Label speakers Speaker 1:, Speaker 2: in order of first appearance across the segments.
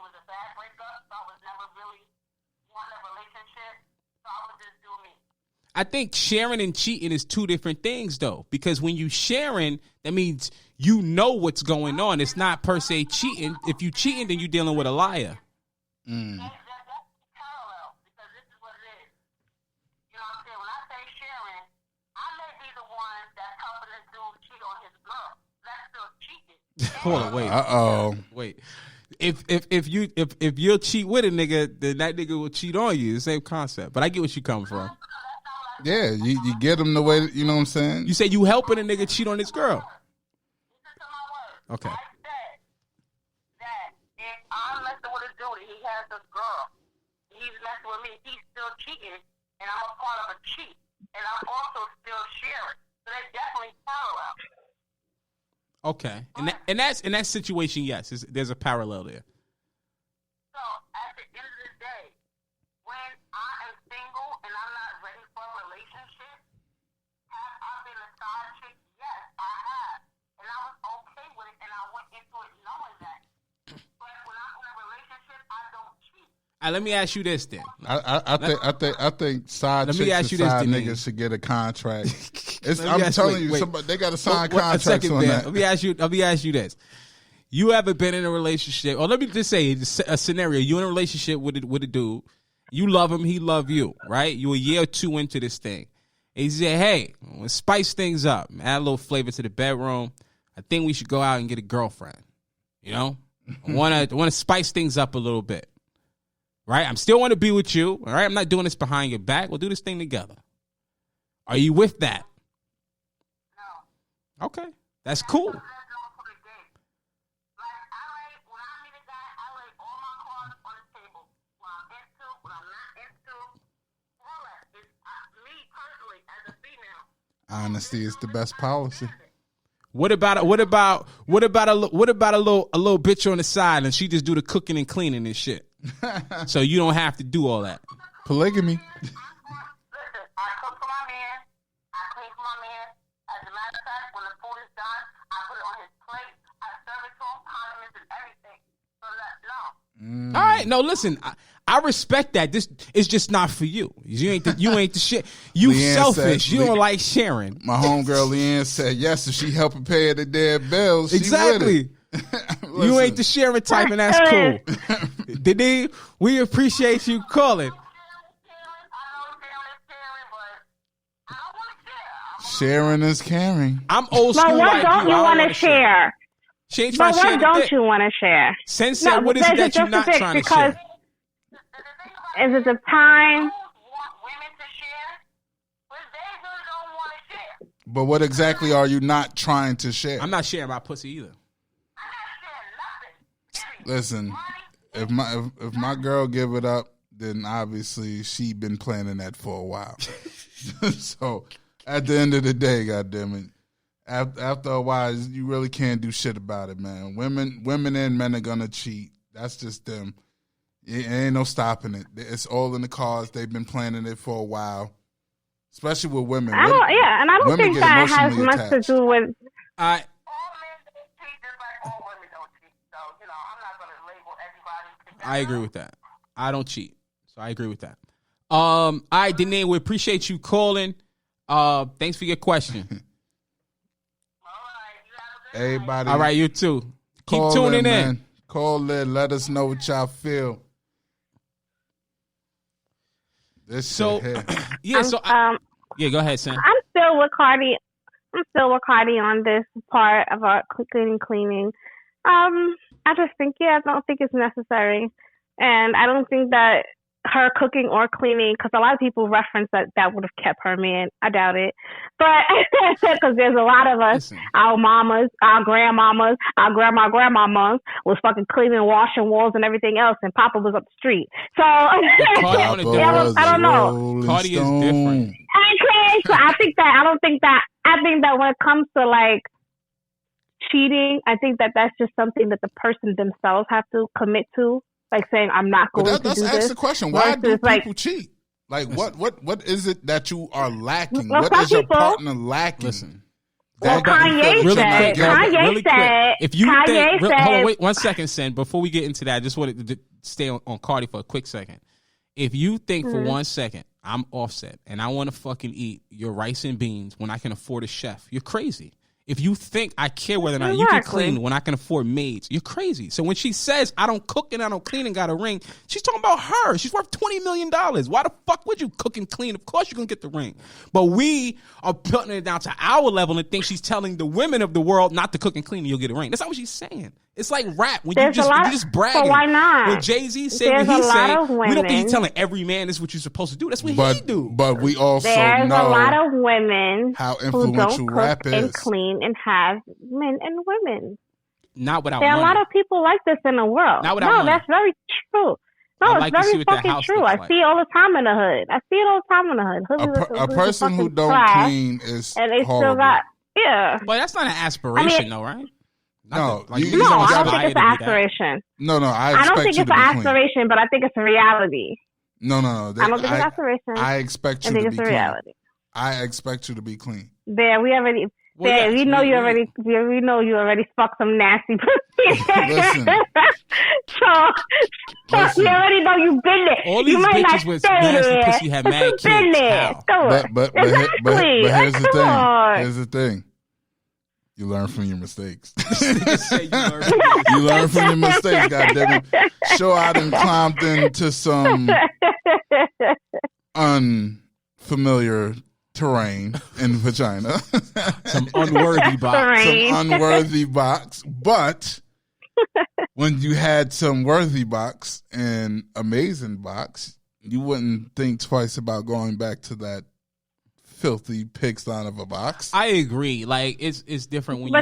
Speaker 1: was a bad breakup, so I was never really wanting a relationship, so I would just do me.
Speaker 2: I think sharing and cheating is two different things, though, because when you sharing, that means you know what's going on. It's not per se cheating. If you cheating, then you're dealing with a liar.
Speaker 1: That's parallel, because this is what it is. You know what I'm saying? When I say sharing, I may be the one that's helping this dude cheat on his girl. That's still cheating.
Speaker 2: Hold on, wait. If you'll cheat with a nigga, then that nigga will cheat on you. The same concept. But I get what you coming from.
Speaker 3: Yeah, you get them the way, you know what I'm saying?
Speaker 2: You say you helping a nigga cheat on his girl.
Speaker 1: Listen to my words.
Speaker 2: Okay.
Speaker 1: I said that if I'm messing with a dude and he has a girl, he's messing with me, he's still cheating, and I'm a part of a cheat. And I'm also still sharing. So they're definitely parallel.
Speaker 2: Okay. In that situation, yes, there's a parallel there.
Speaker 1: So at the end of the day, when I am single and I'm not ready for a relationship, have I been a side chick? Yes, I have. And I was okay with it, and I went into it knowing that. But when I'm in a relationship, I don't cheat.
Speaker 2: Let me ask you this then.
Speaker 3: I think side
Speaker 2: Let me
Speaker 3: chicks
Speaker 2: ask
Speaker 3: and
Speaker 2: you this,
Speaker 3: side
Speaker 2: Denise.
Speaker 3: niggas should get a contract.
Speaker 2: Let me ask- wait.
Speaker 3: Somebody, they got to sign
Speaker 2: What- a
Speaker 3: contracts
Speaker 2: second,
Speaker 3: on
Speaker 2: man.
Speaker 3: that.
Speaker 2: Let me ask you this. You ever been in a relationship, or let me just say a scenario. You in a relationship with a dude. You love him, he love you, right? You a year or two into this thing. And he said, hey, let's spice things up. Add a little flavor to the bedroom. I think we should go out and get a girlfriend. You know? I want to spice things up a little bit. Right? I'm still want to be with you. All right? I'm not doing this behind your back. We'll do this thing together. Are you with that?
Speaker 1: No.
Speaker 2: Okay. That's cool.
Speaker 1: That's not for the game. Like, when I meet a guy, I lay all my cards on the table. What I'm into, what I'm not into, all that. It's me personally, as a female.
Speaker 3: Honesty is the best policy.
Speaker 2: What about a little bitch on the side and she just do the cooking and cleaning and shit? So you don't have to do all that.
Speaker 3: Polygamy.
Speaker 1: Listen, I cook for my man. I clean for my man. As a matter of fact, when the food is done, I put it on his plate. I serve it to him, condiments and everything. So that, no.
Speaker 2: All right, no, listen, I respect that. This is just not for you. You ain't the shit. You
Speaker 3: Leanne
Speaker 2: selfish.
Speaker 3: said-
Speaker 2: You don't like sharing.
Speaker 3: My homegirl Leanne said, yes, if she helping pay the dead bills, she
Speaker 2: Exactly.
Speaker 3: with it.
Speaker 2: You ain't the sharing type, and that's cool. Denise, we appreciate you calling.
Speaker 3: Sharing is caring.
Speaker 2: I'm old school
Speaker 4: But what
Speaker 2: like
Speaker 4: don't you
Speaker 2: I
Speaker 4: want
Speaker 2: wanna
Speaker 4: to share?
Speaker 2: She ain't
Speaker 4: But
Speaker 2: trying to share
Speaker 4: what
Speaker 2: the
Speaker 4: don't
Speaker 2: dick.
Speaker 4: you want to share?
Speaker 2: Sen said, what is it that you're not trying to
Speaker 4: because
Speaker 2: share?
Speaker 4: is it the time?
Speaker 1: Want women to share, but they really don't want to share.
Speaker 3: But what exactly are you not trying to share?
Speaker 2: I'm not sharing my pussy either.
Speaker 1: I'm not sharing nothing.
Speaker 3: Listen, if my girl give it up, then obviously she been planning that for a while. So at the end of the day, goddammit, after a while, you really can't do shit about it, man. Women and men are gonna cheat. That's just them. It ain't no stopping it. It's all in the cards. They've been planning it for a while, especially with women.
Speaker 4: And I don't think
Speaker 3: get
Speaker 4: that has
Speaker 3: emotionally
Speaker 4: much
Speaker 3: attached.
Speaker 4: to do with.
Speaker 1: All men don't cheat just like all women don't cheat. So, I'm not going to label everybody.
Speaker 2: I agree with that. I don't cheat, so I agree with that. All right, Danae, we appreciate you calling. Thanks for your question.
Speaker 1: All right. You have a good
Speaker 3: Everybody,
Speaker 2: All right, you too. Keep
Speaker 3: call
Speaker 2: tuning in.
Speaker 3: man. Call in. Let us know what y'all feel. This
Speaker 2: So,
Speaker 3: shit here.
Speaker 2: yeah. So, yeah. Go ahead, Sam.
Speaker 4: I'm still with Cardi. On this part about cleaning. I just think, I don't think it's necessary, and I don't think that her cooking or cleaning, because a lot of people reference that would have kept her man. I doubt it, but because there's a lot of us,
Speaker 2: Listen.
Speaker 4: our mamas, our grandmamas, our grandmamas was fucking cleaning, washing walls and everything else, and Papa was up the street. So
Speaker 2: Cardi on a different-
Speaker 4: I don't know.
Speaker 3: Rolling
Speaker 2: Cardi is
Speaker 3: Stone.
Speaker 2: different.
Speaker 4: Okay, so I think that when it comes to like cheating, I think that that's just something that the person themselves have to commit to, like saying I'm not going
Speaker 3: But
Speaker 4: to
Speaker 3: let's
Speaker 4: do
Speaker 3: ask
Speaker 4: this.
Speaker 3: the question: why do
Speaker 4: versus,
Speaker 3: people
Speaker 4: like,
Speaker 3: cheat? Like, what is it that you are lacking?
Speaker 4: Well,
Speaker 3: What
Speaker 4: some
Speaker 3: is your
Speaker 4: people-
Speaker 3: partner lacking?
Speaker 2: Listen.
Speaker 4: Well, Kanye
Speaker 2: really
Speaker 4: said.
Speaker 2: quick,
Speaker 4: Kanye said.
Speaker 2: If you
Speaker 4: Kanye
Speaker 2: hold
Speaker 4: said.
Speaker 2: on, wait 1 second, Sin. Before we get into that, I just wanted to stay on Cardi for a quick second. If you think for 1 second I'm Offset and I want to fucking eat your rice and beans when I can afford a chef, you're crazy. If you think I care whether or not you can clean when I can afford maids, you're crazy. So when she says I don't cook and I don't clean and got a ring, she's talking about her. She's worth $20 million. Why the fuck would you cook and clean? Of course you're going to get the ring. But we are putting it down to our level and think she's telling the women of the world not to cook and clean and you'll get a ring. That's not what she's saying. It's like rap when you just bragging.
Speaker 4: So why not?
Speaker 2: When Jay-Z said what he said, we don't think he's telling every man this is what you're supposed to do. That's what he do.
Speaker 3: But we also
Speaker 4: There's
Speaker 3: know
Speaker 4: a lot of women
Speaker 3: how
Speaker 4: who
Speaker 3: influential
Speaker 4: don't
Speaker 3: rap
Speaker 4: cook
Speaker 3: is.
Speaker 4: and clean and have men and women.
Speaker 2: Not without
Speaker 4: There are
Speaker 2: money.
Speaker 4: a lot of people like this in the world.
Speaker 2: Not without money.
Speaker 4: That's very true. No,
Speaker 2: I'd like to
Speaker 4: it's
Speaker 2: see
Speaker 4: very
Speaker 2: what that
Speaker 4: fucking
Speaker 2: house
Speaker 4: true.
Speaker 2: looks
Speaker 4: I
Speaker 2: like.
Speaker 4: see it all the time in the hood. I see it all the time in the hood.
Speaker 3: A person who don't clean is
Speaker 4: and they
Speaker 3: horrible.
Speaker 4: still got
Speaker 2: But that's not an aspiration, though, right?
Speaker 3: No,
Speaker 2: Like,
Speaker 3: you
Speaker 2: niggas
Speaker 4: No,
Speaker 2: don't
Speaker 4: I don't
Speaker 2: aspire
Speaker 4: think it's
Speaker 2: to
Speaker 4: an
Speaker 2: be that.
Speaker 4: aspiration.
Speaker 3: No, I
Speaker 4: I
Speaker 3: expect
Speaker 4: don't think
Speaker 3: you
Speaker 4: it's
Speaker 3: to
Speaker 4: an
Speaker 3: be clean.
Speaker 4: aspiration, but I think it's a reality.
Speaker 3: No.
Speaker 4: I don't think it's aspiration.
Speaker 3: I expect
Speaker 4: I
Speaker 3: you
Speaker 4: think
Speaker 3: to
Speaker 4: it's
Speaker 3: be
Speaker 4: a
Speaker 3: clean.
Speaker 4: reality.
Speaker 3: I expect you to be clean.
Speaker 4: There, we already.
Speaker 2: Well,
Speaker 4: There,
Speaker 2: yes,
Speaker 4: we know
Speaker 2: we-
Speaker 4: you already. We know you already fucked some nasty pussy.
Speaker 3: Listen.
Speaker 4: So
Speaker 3: Listen.
Speaker 4: you already know you've been there.
Speaker 2: All these
Speaker 4: you might
Speaker 2: bitches
Speaker 4: not
Speaker 2: with
Speaker 4: stay
Speaker 2: nasty
Speaker 4: there,
Speaker 2: pussy have
Speaker 4: but
Speaker 2: mad
Speaker 4: you've been
Speaker 2: kids.
Speaker 4: there.
Speaker 2: How?
Speaker 4: Come on.
Speaker 3: But
Speaker 4: Exactly.
Speaker 3: here's the
Speaker 4: Come
Speaker 3: thing.
Speaker 4: on.
Speaker 3: Here's the thing. You learn from your mistakes.
Speaker 2: Say you learn.
Speaker 3: You learn from your mistakes, goddammit. Sure, I done climbed into some unfamiliar terrain in vagina.
Speaker 2: Some unworthy box.
Speaker 3: Some unworthy box. But when you had some worthy box and amazing box, you wouldn't think twice about going back to that filthy pigsty of a box.
Speaker 2: I agree. Like it's different when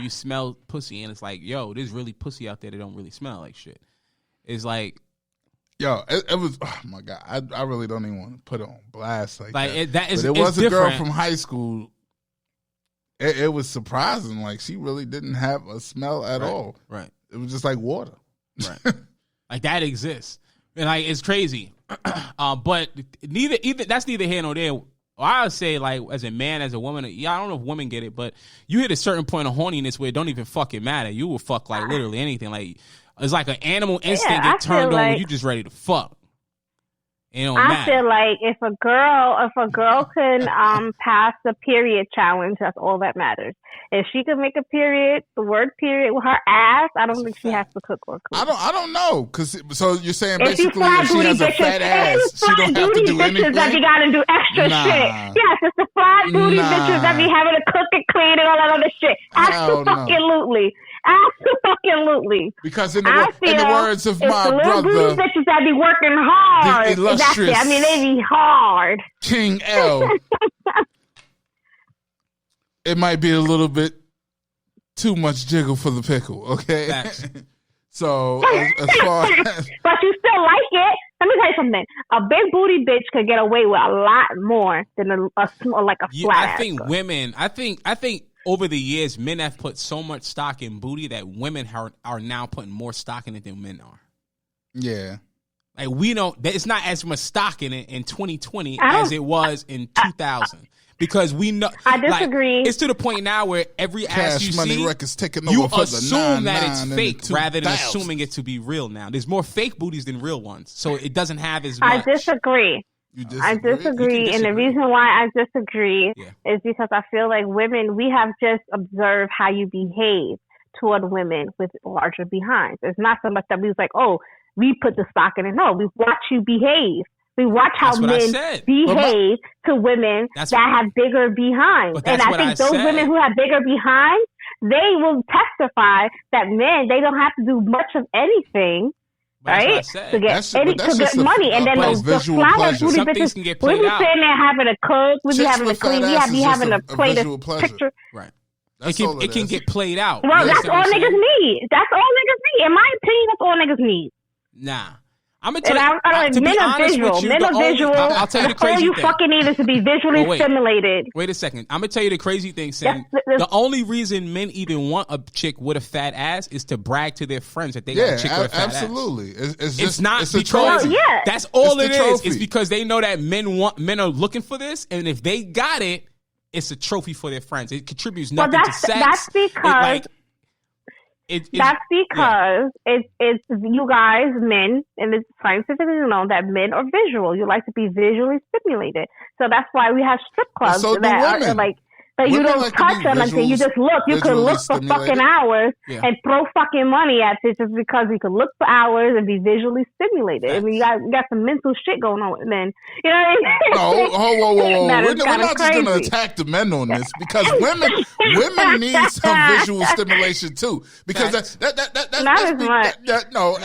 Speaker 2: you smell pussy and it's like, yo, there's really pussy out there that don't really smell like shit. It's like,
Speaker 3: Yo, it was, oh my God, I really don't even want to put it on blast like that.
Speaker 2: That is,
Speaker 3: but it was a
Speaker 2: different.
Speaker 3: girl from high school. It was surprising. Like, she really didn't have a smell at all.
Speaker 2: Right.
Speaker 3: It was just like water.
Speaker 2: Right. Like that exists. And like it's crazy. But either that's neither here nor there. I would say, like, as a man, as a woman, yeah, I don't know if women get it, but you hit a certain point of horniness where it don't even fucking matter. You will fuck like literally anything. Like it's like an animal instinct get turned on when you just ready to fuck. It don't matter.
Speaker 4: I feel like if a girl can pass the period challenge, that's all that matters. If she can make a period, the word period with her ass, I don't think she has to cook or clean.
Speaker 3: I don't know, so you're saying
Speaker 4: If you
Speaker 3: basically
Speaker 4: fly
Speaker 3: if she
Speaker 4: booty
Speaker 3: has a
Speaker 4: bitches,
Speaker 3: fat ass, she don't have to do anything.
Speaker 4: That you gotta do extra
Speaker 3: Nah.
Speaker 4: shit. Yes, it's the fly booty
Speaker 3: Nah.
Speaker 4: bitches that be having to cook and clean and all that other shit.
Speaker 3: Hell no.
Speaker 4: Absolutely. Absolutely.
Speaker 3: Because in the words of
Speaker 4: it's
Speaker 3: my
Speaker 4: the little booty
Speaker 3: brother,
Speaker 4: bitches that be working hard.
Speaker 3: the illustrious
Speaker 4: That's it. I mean, they be hard.
Speaker 3: King L, it might be a little bit too much jiggle for the pickle, okay?
Speaker 2: Facts.
Speaker 3: So as far as
Speaker 4: But you still like it. Let me tell you something. A big booty bitch could get away with a lot more than a small, like a flat.
Speaker 2: I think women. I think over the years, men have put so much stock in booty that women are now putting more stock in it than men are.
Speaker 3: yeah.
Speaker 2: Like we don't. It's not as much stock in it in 2020 as it was in 2000. Because we know,
Speaker 4: I disagree.
Speaker 2: Like, it's to the point now where every ass
Speaker 3: Cash
Speaker 2: you
Speaker 3: Money
Speaker 2: see,
Speaker 3: Records taking
Speaker 2: you
Speaker 3: over for the
Speaker 2: assume that
Speaker 3: 99
Speaker 2: it's
Speaker 3: and
Speaker 2: fake
Speaker 3: the
Speaker 2: rather than
Speaker 3: 2000s.
Speaker 2: assuming it to be real now. There's more fake booties than real ones, so it doesn't have as
Speaker 4: I
Speaker 2: much.
Speaker 4: disagree.
Speaker 3: You
Speaker 4: I
Speaker 3: disagree?
Speaker 4: disagree, and the
Speaker 2: disagree.
Speaker 4: reason why I disagree is because I feel like women, we have just observed how you behave toward women with larger behinds. It's not so much that we was like, oh, we put the stock in it. No, we watch you behave. We watch how
Speaker 2: That's what I
Speaker 4: men
Speaker 2: said.
Speaker 4: behave to women
Speaker 2: That's
Speaker 4: that
Speaker 2: what-
Speaker 4: have bigger behinds.
Speaker 2: But
Speaker 4: And
Speaker 2: that's
Speaker 4: I
Speaker 2: what
Speaker 4: think
Speaker 2: I
Speaker 4: those
Speaker 2: said.
Speaker 4: women who have bigger behinds, they will testify that men, they don't have to do much of anything.
Speaker 2: But that's what I
Speaker 4: Right?
Speaker 2: said.
Speaker 4: To
Speaker 3: That's-
Speaker 4: get
Speaker 3: but that's
Speaker 4: to
Speaker 3: just
Speaker 4: get
Speaker 3: a-
Speaker 4: money. And then
Speaker 3: a
Speaker 4: the
Speaker 3: visual
Speaker 4: flat
Speaker 3: pleasure.
Speaker 4: booty
Speaker 2: Some things
Speaker 4: bitches,
Speaker 2: can get
Speaker 4: we
Speaker 2: played
Speaker 4: be
Speaker 2: out.
Speaker 4: sitting there having to cook, we be
Speaker 3: Chicks
Speaker 4: having to
Speaker 3: with fat
Speaker 4: clean, we
Speaker 3: ass
Speaker 4: be
Speaker 3: is
Speaker 4: having to
Speaker 3: just a
Speaker 4: play
Speaker 3: visual
Speaker 4: the
Speaker 3: pleasure.
Speaker 4: picture.
Speaker 2: Right.
Speaker 3: That's
Speaker 2: It
Speaker 3: all
Speaker 2: can, it can
Speaker 3: is.
Speaker 2: get played out.
Speaker 4: Well,
Speaker 2: You
Speaker 4: that's
Speaker 2: understand
Speaker 4: all
Speaker 2: what I'm
Speaker 4: niggas
Speaker 2: saying?
Speaker 4: need. That's all niggas need. In my opinion, that's all niggas need.
Speaker 2: Nah. I'm gonna
Speaker 4: And
Speaker 2: tell you. To be
Speaker 4: men are
Speaker 2: honest
Speaker 4: visual.
Speaker 2: with you,
Speaker 4: Men
Speaker 2: the
Speaker 4: are
Speaker 2: only-
Speaker 4: visual.
Speaker 2: I'll tell you the
Speaker 4: That's all
Speaker 2: crazy
Speaker 4: you
Speaker 2: thing.
Speaker 4: fucking need is to be visually
Speaker 2: Well, wait.
Speaker 4: stimulated.
Speaker 2: Wait a second. I'm gonna tell you the crazy thing, Sam.
Speaker 4: That's-
Speaker 2: The only reason men even want a chick with a fat ass is to brag to their friends that they got
Speaker 3: Yeah,
Speaker 2: a chick with a fat ass.
Speaker 3: absolutely. It's
Speaker 2: It's not
Speaker 3: it's a
Speaker 2: because
Speaker 3: trophy.
Speaker 4: yeah.
Speaker 2: that's all
Speaker 3: It's
Speaker 2: it
Speaker 3: the
Speaker 2: is.
Speaker 3: trophy.
Speaker 2: It's because they know that men are looking for this, and if they got it, it's a trophy for their friends. It contributes nothing to sex.
Speaker 4: That's because it's you guys, men, and it's scientifically known that men are visual. You like to be visually stimulated. So that's why we have strip clubs that are like. But you don't touch them until you just look. You can look for fucking hours and throw fucking money at it just because you can look for hours and be visually stimulated. I mean, you got some mental shit going on with men. You know what I mean?
Speaker 3: No, whoa. We're not just going to attack the men on this because women need some visual stimulation too. Because that's
Speaker 4: not as much.
Speaker 3: No,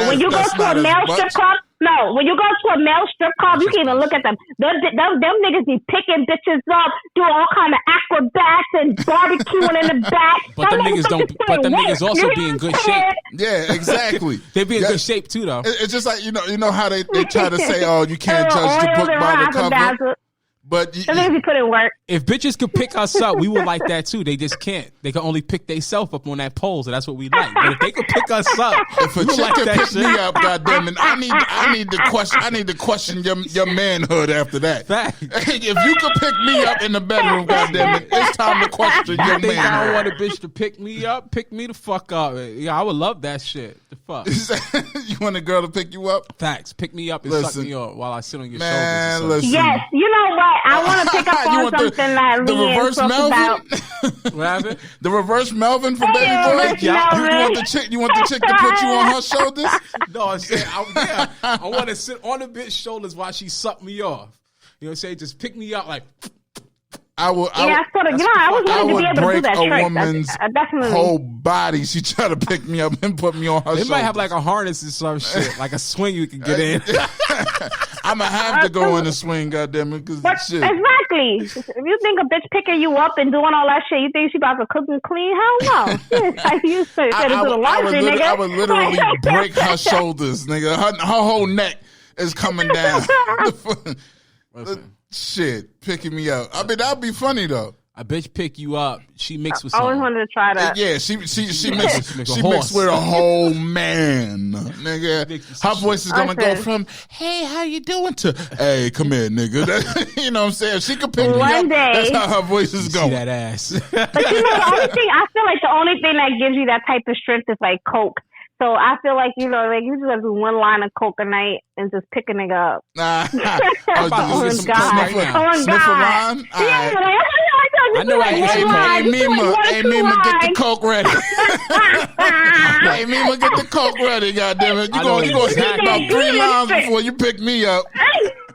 Speaker 4: when you go to a male strip club. No, when you go to a male strip club, you can't even look at them. Them niggas be picking bitches up, doing all kind of acrobats and barbecuing in the back.
Speaker 2: But them niggas don't. But them niggas also be in good shape.
Speaker 3: Yeah, exactly.
Speaker 2: They be in good shape too, though.
Speaker 3: It's just like you know how they try to say, oh, you can't judge the book by the cover. But
Speaker 4: he put in work.
Speaker 2: If bitches could pick us up, we would like that too. They just can't. They can only pick themselves up on that pole, so that's what we like. But if they could pick us up,
Speaker 3: if a chick can pick me up, goddamn it, I need to question your manhood after that.
Speaker 2: Fact.
Speaker 3: If you could pick me up in the bedroom, goddamn it, it's time to question your manhood.
Speaker 2: I don't want a bitch to pick me up. Pick me the fuck up. Yeah, I would love that shit. The fuck.
Speaker 3: You want a girl to pick you up?
Speaker 2: Facts. Pick me up and suck me up while I sit on your shoulders.
Speaker 3: Listen.
Speaker 4: Yes, you know what? I want to pick up on something that
Speaker 3: the reverse Melvin.
Speaker 2: What happened?
Speaker 3: The reverse Melvin from Baby Boy. You want the chick to put you on her shoulders?
Speaker 2: No, I want to sit on a bitch's shoulders while she suck me off. You know what I'm saying? Just pick me up like.
Speaker 3: I would
Speaker 4: break
Speaker 3: a woman's whole body. She tried to pick me up and put me on her shoulders.
Speaker 2: They might have like a harness or some shit, like a swing you can get in.
Speaker 3: I'm going to have to go in the swing, goddammit, because shit.
Speaker 4: Exactly. If you think a bitch picking you up and doing all that shit, you think she about to cook and clean? Hell no.
Speaker 3: I would literally break her shoulders, nigga. Her whole neck is coming down. Shit, picking me up. I mean, that'd be funny though.
Speaker 2: A bitch pick you up. She mixed with
Speaker 4: I
Speaker 2: something.
Speaker 4: always wanted to try that.
Speaker 3: Yeah, she mixed with a whole man, nigga. Her voice is gonna go from "Hey, how you doing?" to "Hey, come here, nigga." You know what I'm saying? She could pick me up. That's how her voice is going.
Speaker 2: See that ass.
Speaker 4: But you know, I feel like the only thing that gives you that type of strength is like coke. So I feel like, you just have to do one line of coke a night and just pick a nigga up.
Speaker 3: Oh,
Speaker 4: God.
Speaker 3: Sniffer line?
Speaker 2: I know I get
Speaker 3: Hey, Mima, get the coke ready. Hey, Mima, get the coke ready, goddammit. You gonna sniff about 3 lines before you pick me up.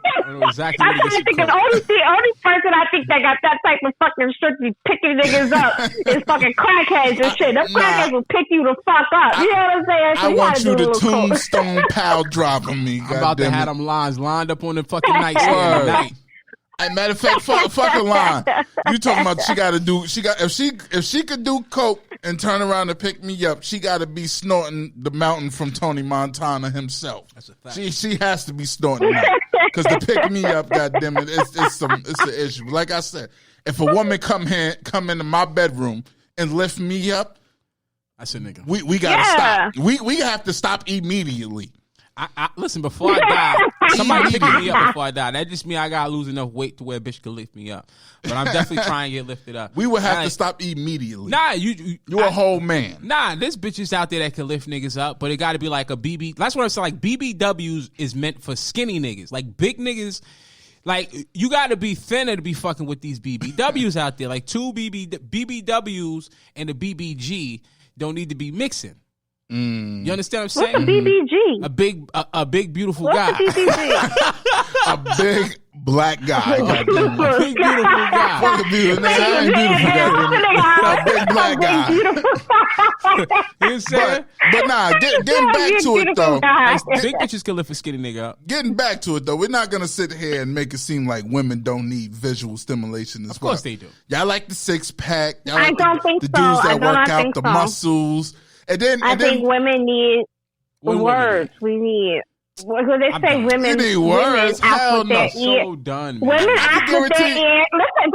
Speaker 2: I know exactly
Speaker 4: I'm trying to think of the only person I think that got that type of fucking shit be picking niggas up is fucking crackheads and shit. Them crackheads will pick you the fuck up. You know what I'm saying? So
Speaker 3: I want you to tombstone pile dropping me.
Speaker 2: I'm about to have them lines lined up on the fucking nightstand.
Speaker 3: Hey, matter of fact, fuck a line. You talking about if she could do coke and turn around and pick me up, she got to be snorting the mountain from Tony Montana himself.
Speaker 2: That's a fact.
Speaker 3: She has to be snorting that because to pick me up, goddammit, it's an issue. Like I said, if a woman come into my bedroom and lift me up,
Speaker 2: I said, nigga,
Speaker 3: we gotta stop. We have to stop immediately.
Speaker 2: I listen, before I die, somebody picking me up before I die. That just means I gotta lose enough weight to where a bitch can lift me up. But I'm definitely trying to get lifted up.
Speaker 3: We would have to stop immediately.
Speaker 2: Nah, you're
Speaker 3: a whole man.
Speaker 2: Nah, there's bitches out there that can lift niggas up, but it gotta be like a BB. That's what I'm saying. Like BBWs is meant for skinny niggas. Like big niggas. Like, you got to be thinner to be fucking with these BBWs out there. Like, two BBWs and a BBG don't need to be mixing. You understand what I'm saying?
Speaker 4: What's a BBG?
Speaker 2: A big beautiful guy.
Speaker 4: What's a BBG?
Speaker 3: A big black guy.
Speaker 2: A big beautiful guy.
Speaker 3: Fuck a beautiful nigga. I ain't beautiful, a big black guy.
Speaker 2: You know what I'm saying?
Speaker 3: But nah, getting back to it though.
Speaker 2: Big bitches can lift a skinny nigga up.
Speaker 3: Getting back to it though, we're not gonna sit here and make it seem like women don't need visual stimulation as well.
Speaker 2: Of course they do.
Speaker 3: Y'all like the 6-pack. Y'all
Speaker 4: I
Speaker 3: like
Speaker 4: don't think
Speaker 3: the
Speaker 4: so.
Speaker 3: dudes that work out
Speaker 4: think
Speaker 3: the
Speaker 4: so.
Speaker 3: muscles. I
Speaker 4: think women need words. We need. Because they say women.
Speaker 3: You need words? Hell no.
Speaker 2: So done. Man.
Speaker 4: Women after their ear. Listen,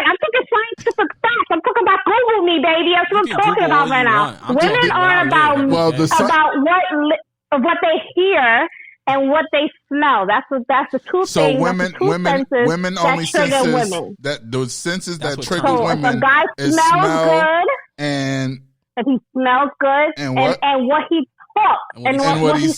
Speaker 4: I'm talking scientific facts. I'm talking about Google me, baby. That's what I'm talking about right now. Women are about what they hear and what they smell. That's the two
Speaker 3: So
Speaker 4: things.
Speaker 3: women only senses that those senses that trigger women.
Speaker 4: If a guy smells good,
Speaker 3: and
Speaker 4: if he smells good,
Speaker 3: and what
Speaker 4: he talks, and what he